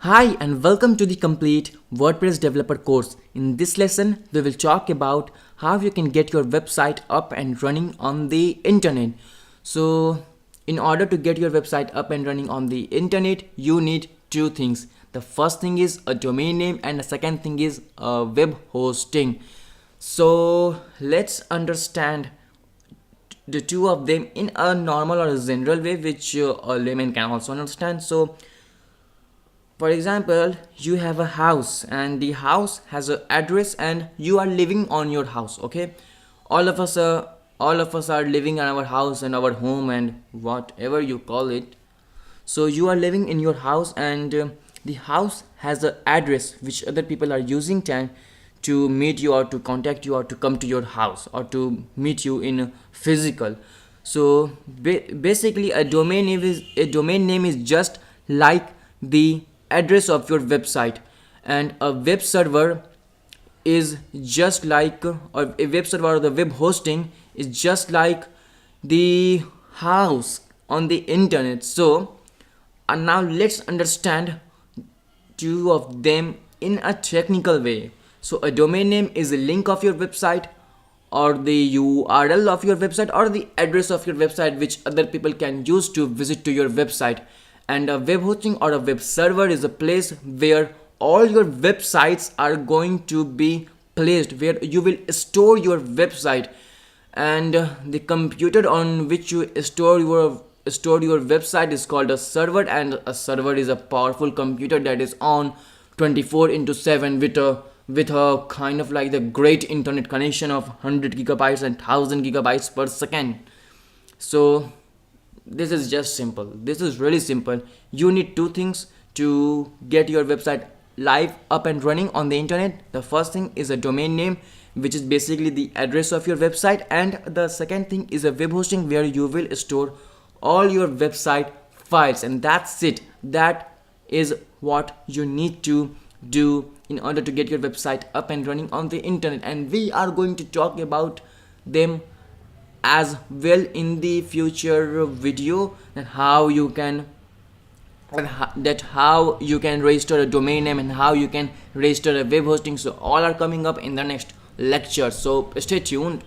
Hi and welcome to the complete WordPress developer course. In this lesson, we will talk about how you can get your website up and running on the internet. So, in order to get your website up and running on the internet, you need two things. The first thing is a domain name and the second thing is a web hosting. So, let's understand the two of them in a normal or a general way which a layman can also understand. So, for example, you have a house and the house has an address and you are living on your house. Okay, all of us are living in our house and our home and whatever you call it. So you are living in your house and the house has an address which other people are using time to meet you or to contact you or to come to your house or to meet you in physical. So basically a domain name is just like the address of your website, and a web server is just like or a web server or the web hosting is just like the house on the internet. So and now let's understand two of them in a technical way. So a domain name is a link of your website or the URL of your website or the address of your website which other people can use to visit to your website. And a web hosting or a web server is a place where all your websites are going to be placed, where you will store your website. And the computer on which you store your website is called a server, and a server is a powerful computer that is on 24 into 7 with a kind of like the great internet connection of 100 gigabytes and 1000 gigabytes per second. So this is just simple. This is really simple. You need two things to get your website live up and running on the internet. The first thing is a domain name, which is basically the address of your website, and the second thing is a web hosting where you will store all your website files, and that's it. That is what you need to do in order to get your website up and running on the internet, and we are going to talk about them as well in the future video, and how you can register a domain name and how you can register a web hosting. So all are coming up in the next lecture, so stay tuned.